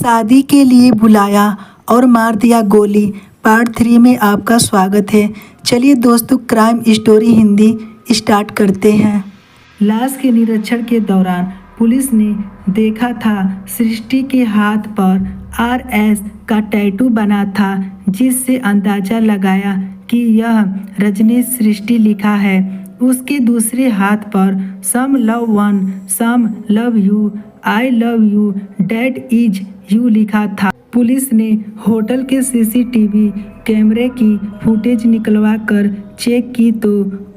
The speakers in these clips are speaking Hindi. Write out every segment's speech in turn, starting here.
शादी के लिए बुलाया और मार दिया गोली। पार्ट 3 में आपका स्वागत है। चलिए दोस्तों, क्राइम स्टोरी हिंदी स्टार्ट करते हैं। लाश के निरीक्षण के दौरान पुलिस ने देखा था सृष्टि के हाथ पर RS का टैटू बना था, जिससे अंदाजा लगाया कि यह रजनीश सृष्टि लिखा है। उसके दूसरे हाथ पर some love one, some love you, I love you, that is you लिखा था। पुलिस ने होटल के CCTV कैमरे की फुटेज निकलवा कर चेक की तो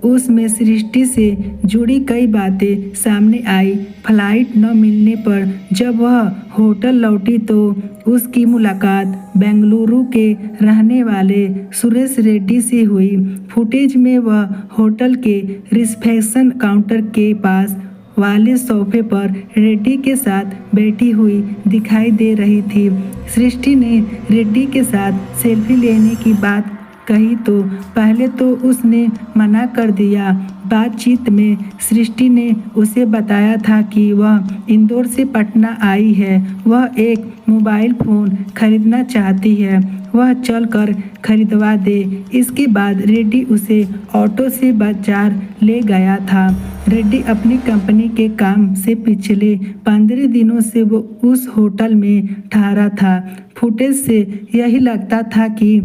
उसमें सृष्टि से जुड़ी कई बातें सामने आई। फ्लाइट न मिलने पर जब वह होटल लौटी तो उसकी मुलाकात बेंगलुरु के रहने वाले सुरेश रेड्डी से हुई। फुटेज में वह होटल के रिसेप्शन काउंटर के पास वाले सोफे पर रेड्डी के साथ बैठी हुई दिखाई दे रही थी। सृष्टि ने रेड्डी के साथ सेल्फी लेने की बात कही तो पहले तो उसने मना कर दिया। बातचीत में सृष्टि ने उसे बताया था कि वह इंदौर से पटना आई है। वह एक मोबाइल फ़ोन खरीदना चाहती है, वह चलकर खरीदवा दे। इसके बाद रेड्डी उसे ऑटो से बाजार ले गया था। रेड्डी अपनी कंपनी के काम से पिछले 15 दिनों से वो उस होटल में ठहरा था। फुटेज से यही लगता था कि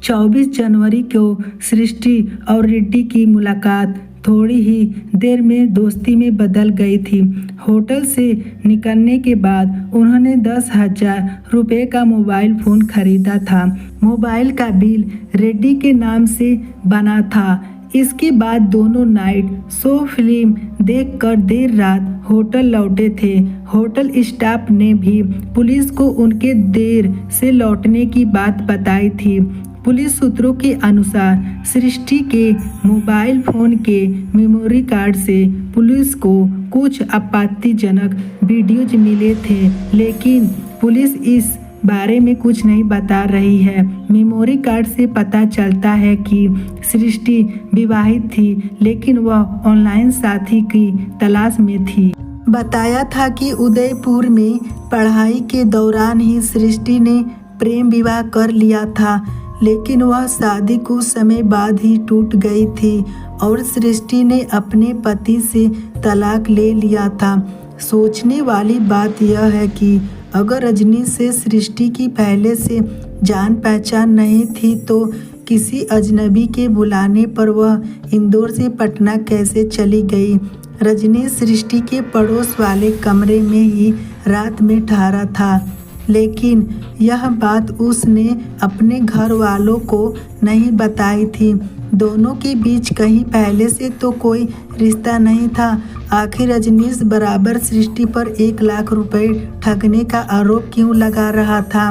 24 जनवरी को सृष्टि और रेड्डी की मुलाकात थोड़ी ही देर में दोस्ती में बदल गई थी। होटल से निकलने के बाद उन्होंने 10,000 रुपये का मोबाइल फ़ोन खरीदा था। मोबाइल का बिल रेड्डी के नाम से बना था। इसके बाद दोनों नाइट शो फिल्म देखकर देर रात होटल लौटे थे। होटल स्टाफ ने भी पुलिस को उनके देर से लौटने की बात बताई थी। पुलिस सूत्रों के अनुसार सृष्टि के मोबाइल फ़ोन के मेमोरी कार्ड से पुलिस को कुछ आपत्तिजनक वीडियोज मिले थे, लेकिन पुलिस इस बारे में कुछ नहीं बता रही है। मेमोरी कार्ड से पता चलता है कि सृष्टि विवाहित थी, लेकिन वह ऑनलाइन साथी की तलाश में थी। बताया था कि उदयपुर में पढ़ाई के दौरान ही सृष्टि ने प्रेम विवाह कर लिया था, लेकिन वह शादी कुछ समय बाद ही टूट गई थी और सृष्टि ने अपने पति से तलाक ले लिया था। सोचने वाली बात यह है कि अगर रजनी से सृष्टि की पहले से जान पहचान नहीं थी तो किसी अजनबी के बुलाने पर वह इंदौर से पटना कैसे चली गई। रजनी सृष्टि के पड़ोस वाले कमरे में ही रात में ठहरा था, लेकिन यह बात उसने अपने घर वालों को नहीं बताई थी। दोनों के बीच कहीं पहले से तो कोई रिश्ता नहीं था। आखिर रजनीश बराबर सृष्टि पर 1 लाख रुपए ठगने का आरोप क्यों लगा रहा था?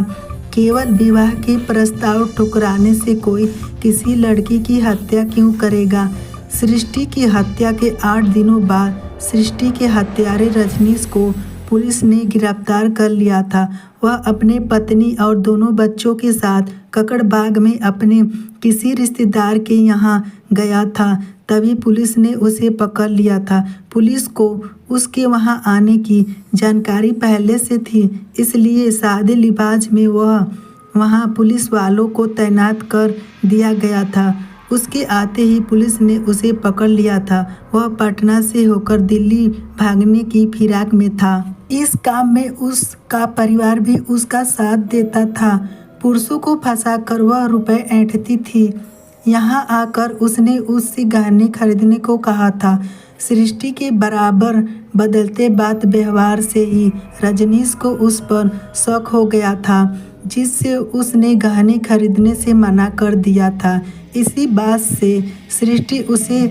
केवल विवाह के प्रस्ताव ठुकराने से कोई किसी लड़की की हत्या क्यों करेगा? सृष्टि की हत्या के 8 दिनों बाद सृष्टि के हत्यारे रजनीश को पुलिस ने गिरफ्तार कर लिया था। वह अपने पत्नी और दोनों बच्चों के साथ ककड़बाग में अपने किसी रिश्तेदार के यहाँ गया था, तभी पुलिस ने उसे पकड़ लिया था। पुलिस को उसके वहाँ आने की जानकारी पहले से थी, इसलिए सादे लिबास में वह वहाँ पुलिस वालों को तैनात कर दिया गया था। उसके आते ही पुलिस ने उसे पकड़ लिया था। वह पटना से होकर दिल्ली भागने की फिराक में था। इस काम में उसका परिवार भी उसका साथ देता था। पुरुषों को फंसाकर वह रुपए ऐंठती थी। यहाँ आकर उसने उससे गहने खरीदने को कहा था। सृष्टि के बराबर बदलते बात व्यवहार से ही रजनीश को उस पर शक हो गया था, जिससे उसने गहने खरीदने से मना कर दिया था। इसी बात से सृष्टि उसे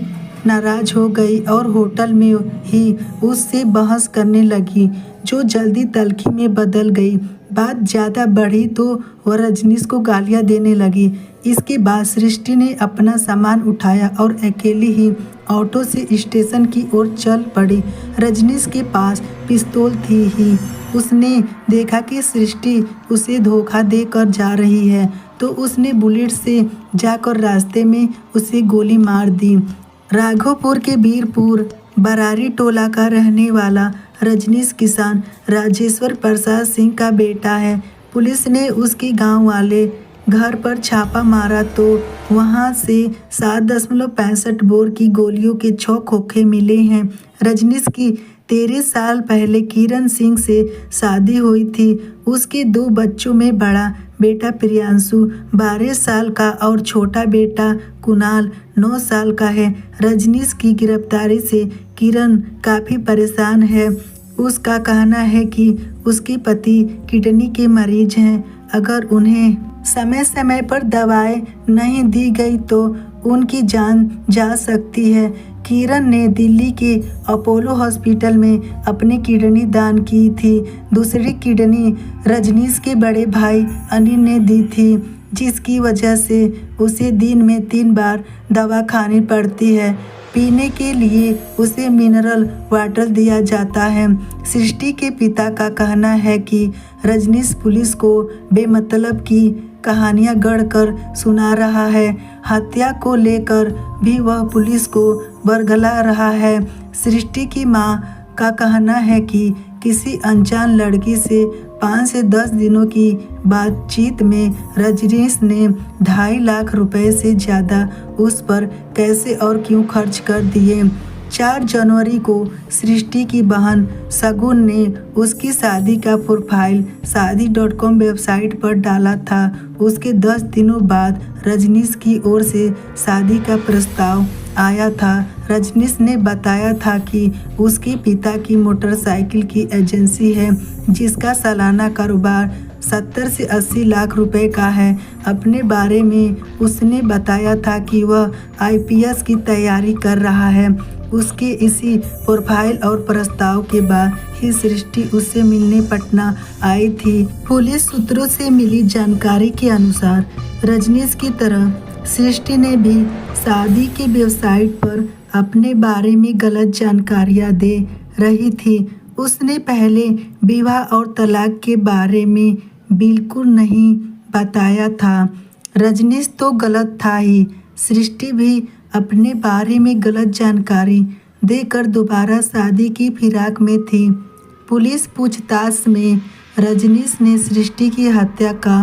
नाराज हो गई और होटल में ही उससे बहस करने लगी, जो जल्दी तल्खी में बदल गई। बात ज़्यादा बढ़ी तो वह रजनीश को गालियां देने लगी। इसके बाद सृष्टि ने अपना सामान उठाया और अकेली ही ऑटो से स्टेशन की ओर चल पड़ी। रजनीश के पास पिस्तौल थी ही। उसने देखा कि सृष्टि उसे धोखा देकर जा रही है, तो उसने बुलेट से जाकर रास्ते में उसे गोली मार दी। राघोपुर के वीरपुर बरारी टोला का रहने वाला रजनीश किसान राजेश्वर प्रसाद सिंह का बेटा है। पुलिस ने उसके गांव वाले घर पर छापा मारा तो वहां से 7.65 बोर की गोलियों के 6 खोखे मिले हैं। रजनीश की 13 साल पहले किरण सिंह से शादी हुई थी। उसके 2 बच्चों में बड़ा बेटा प्रियांशु 12 साल का और छोटा बेटा कुणाल 9 साल का है। रजनीश की गिरफ्तारी से किरण काफ़ी परेशान है। उसका कहना है कि उसके पति किडनी के मरीज हैं। अगर उन्हें समय समय पर दवाएं नहीं दी गई तो उनकी जान जा सकती है। किरण ने दिल्ली के अपोलो हॉस्पिटल में अपनी किडनी दान की थी। दूसरी किडनी रजनीश के बड़े भाई अनिल ने दी थी, जिसकी वजह से उसे दिन में 3 बार दवा खानी पड़ती है। पीने के लिए उसे मिनरल वाटर दिया जाता है। सृष्टि के पिता का कहना है कि रजनीश पुलिस को बेमतलब की कहानियां गढ़कर सुना रहा है। हत्या को लेकर भी वह पुलिस को बरगला रहा है। सृष्टि की मां का कहना है कि किसी अनजान लड़की से 5 से 10 दिनों की बातचीत में रजनीश ने 2.5 लाख रुपए से ज़्यादा उस पर कैसे और क्यों खर्च कर दिए। 4 जनवरी को सृष्टि की बहन शगुन ने उसकी शादी का प्रोफाइल शादी.com वेबसाइट पर डाला था। उसके 10 दिनों बाद रजनीश की ओर से शादी का प्रस्ताव आया था। रजनीश ने बताया था कि उसके पिता की मोटरसाइकिल की एजेंसी है, जिसका सालाना कारोबार 70 से 80 लाख रुपए का है। अपने बारे में उसने बताया था कि वह IPS की तैयारी कर रहा है। उसके इसी प्रोफाइल और प्रस्ताव के बाद ही सृष्टि उससे मिलने पटना आई थी। पुलिस सूत्रों से मिली जानकारी के अनुसार रजनीश की तरह सृष्टि ने भी शादी के वेबसाइट पर अपने बारे में गलत जानकारियां दे रही थी। उसने पहले विवाह और तलाक के बारे में बिल्कुल नहीं बताया था। रजनीश तो गलत था ही, सृष्टि भी अपने बारे में गलत जानकारी देकर दोबारा शादी की फिराक में थी। पुलिस पूछताछ में रजनीश ने सृष्टि की हत्या का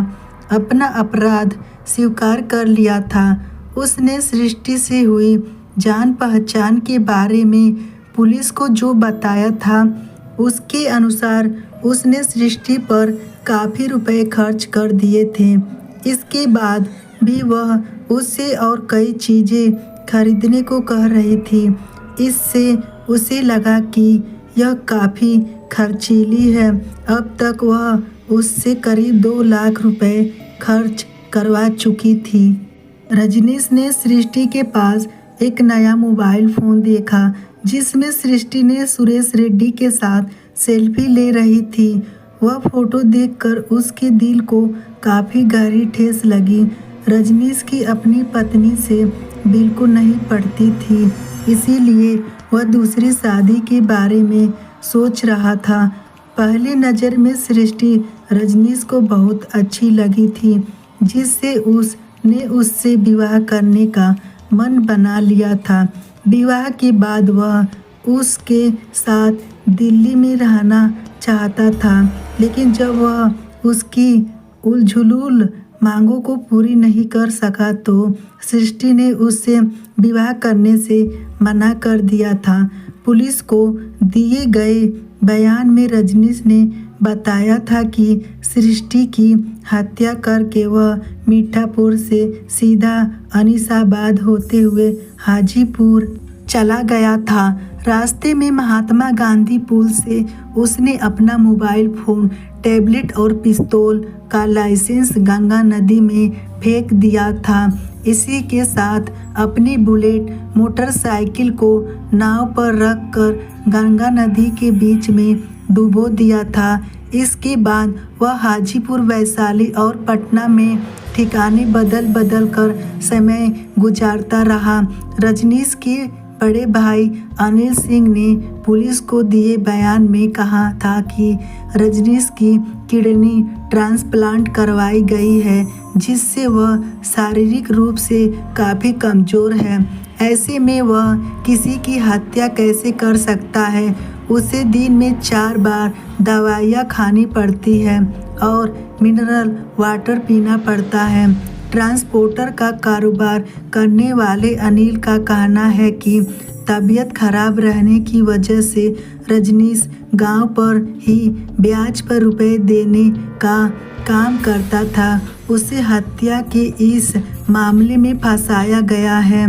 अपना अपराध स्वीकार कर लिया था। उसने सृष्टि से हुई जान पहचान के बारे में पुलिस को जो बताया था, उसके अनुसार उसने सृष्टि पर काफ़ी रुपए खर्च कर दिए थे। इसके बाद भी वह उससे और कई चीज़ें खरीदने को कह रही थी। इससे उसे लगा कि यह काफ़ी खर्चीली है। अब तक वह उससे करीब 2 लाख रुपए खर्च करवा चुकी थी। रजनीश ने सृष्टि के पास एक नया मोबाइल फ़ोन देखा, जिसमें सृष्टि ने सुरेश रेड्डी के साथ सेल्फी ले रही थी। वह फ़ोटो देखकर उसके दिल को काफ़ी गहरी ठेस लगी। रजनीश की अपनी पत्नी से बिल्कुल नहीं पड़ती थी, इसीलिए वह दूसरी शादी के बारे में सोच रहा था। पहली नज़र में सृष्टि रजनीश को बहुत अच्छी लगी थी, जिससे उसने उससे विवाह करने का मन बना लिया था। विवाह के बाद वह उसके साथ दिल्ली में रहना चाहता था, लेकिन जब वह उसकी उलझुल मांगों को पूरी नहीं कर सका तो सृष्टि ने उससे विवाह करने से मना कर दिया था। पुलिस को दिए गए बयान में रजनीश ने बताया था कि सृष्टि की हत्या करके वह मीठापुर से सीधा अनीसाबाद होते हुए हाजीपुर चला गया था। रास्ते में महात्मा गांधी पुल से उसने अपना मोबाइल फ़ोन, टैबलेट और पिस्तौल का लाइसेंस गंगा नदी में फेंक दिया था। इसी के साथ अपनी बुलेट मोटरसाइकिल को नाव पर रखकर गंगा नदी के बीच में डुबो दिया था। इसके बाद वह हाजीपुर, वैशाली और पटना में ठिकाने बदल बदल कर समय गुजारता रहा। रजनीश के बड़े भाई अनिल सिंह ने पुलिस को दिए बयान में कहा था कि रजनीश की किडनी ट्रांसप्लांट करवाई गई है, जिससे वह शारीरिक रूप से काफ़ी कमज़ोर है। ऐसे में वह किसी की हत्या कैसे कर सकता है। उसे दिन में 4 बार दवाइयाँ खानी पड़ती है और मिनरल वाटर पीना पड़ता है। ट्रांसपोर्टर का कारोबार करने वाले अनिल का कहना है कि तबीयत खराब रहने की वजह से रजनीश गांव पर ही ब्याज पर रुपए देने का काम करता था। उसे हत्या के इस मामले में फंसाया गया है।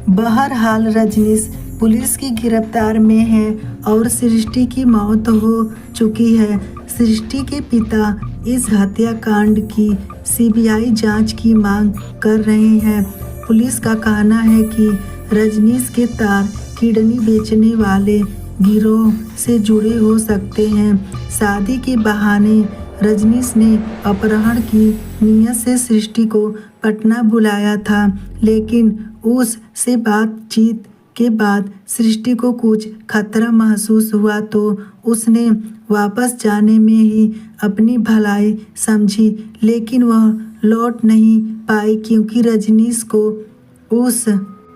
बहरहाल रजनीश पुलिस की गिरफ्तार में है और सृष्टि की मौत हो चुकी है। सृष्टि के पिता इस हत्याकांड की सीबीआई जांच की मांग कर रहे हैं। पुलिस का कहना है कि रजनीश के तार किडनी बेचने वाले गिरोह से जुड़े हो सकते हैं। शादी के बहाने रजनीश ने अपहरण की नीयत से सृष्टि को पटना बुलाया था, लेकिन उस से बातचीत के बाद सृष्टि को कुछ खतरा महसूस हुआ तो उसने वापस जाने में ही अपनी भलाई समझी, लेकिन वह लौट नहीं पाई क्योंकि रजनीश को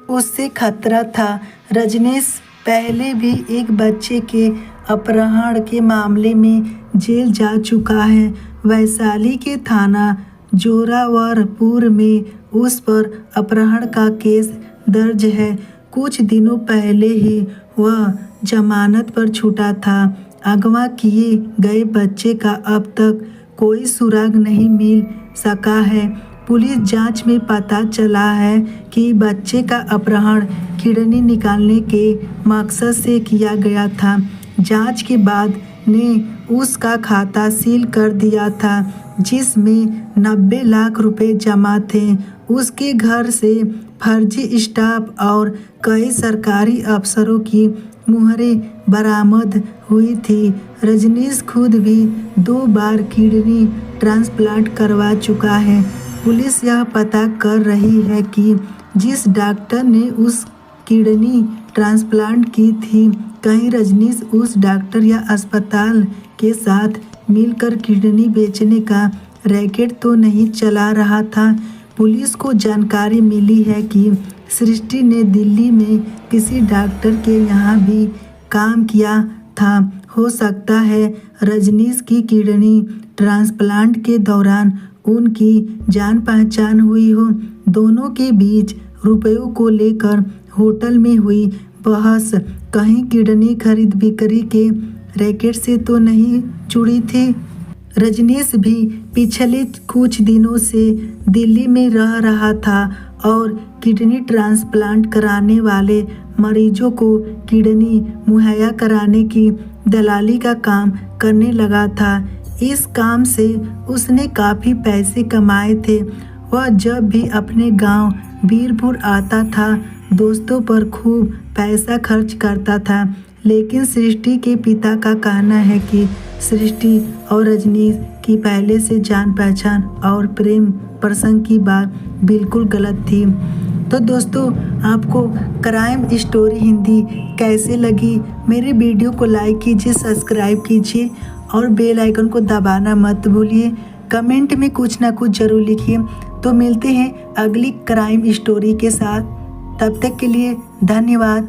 उससे खतरा था। रजनीश पहले भी एक बच्चे के अपहरण के मामले में जेल जा चुका है। वैशाली के थाना जोरावरपुर में उस पर अपहरण का केस दर्ज है। कुछ दिनों पहले ही वह जमानत पर छूटा था। अगवा किए गए बच्चे का अब तक कोई सुराग नहीं मिल सका है। पुलिस जांच में पता चला है कि बच्चे का अपहरण किडनी निकालने के मकसद से किया गया था। जांच के बाद ने उसका खाता सील कर दिया था, जिसमें 90 लाख रुपए जमा थे। उसके घर से फर्जी स्टाफ और कई सरकारी अफसरों की मुहरें बरामद हुई थी। रजनीश खुद भी 2 बार किडनी ट्रांसप्लांट करवा चुका है। पुलिस यह पता कर रही है कि जिस डॉक्टर ने उस किडनी ट्रांसप्लांट की थी, कहीं रजनीश उस डॉक्टर या अस्पताल के साथ मिलकर किडनी बेचने का रैकेट तो नहीं चला रहा था। पुलिस को जानकारी मिली है कि सृष्टि ने दिल्ली में किसी डॉक्टर के यहाँ भी काम किया था। हो सकता है रजनीश की किडनी ट्रांसप्लांट के दौरान उनकी जान पहचान हुई हो। दोनों के बीच रुपयों को लेकर होटल में हुई बहस कहीं किडनी खरीद बिक्री के रैकेट से तो नहीं जुड़ी थी। रजनीश भी पिछले कुछ दिनों से दिल्ली में रह रहा था और किडनी ट्रांसप्लांट कराने वाले मरीजों को किडनी मुहैया कराने की दलाली का काम करने लगा था। इस काम से उसने काफ़ी पैसे कमाए थे। वह जब भी अपने गांव बीरपुर आता था, दोस्तों पर खूब पैसा खर्च करता था। लेकिन सृष्टि के पिता का कहना है कि सृष्टि और रजनीश की पहले से जान पहचान और प्रेम प्रसंग की बात बिल्कुल गलत थी। तो दोस्तों, आपको क्राइम स्टोरी हिंदी कैसे लगी? मेरे वीडियो को लाइक कीजिए, सब्सक्राइब कीजिए और बेल आइकन को दबाना मत भूलिए। कमेंट में कुछ ना कुछ ज़रूर लिखिए। तो मिलते हैं अगली क्राइम स्टोरी के साथ। तब तक के लिए धन्यवाद।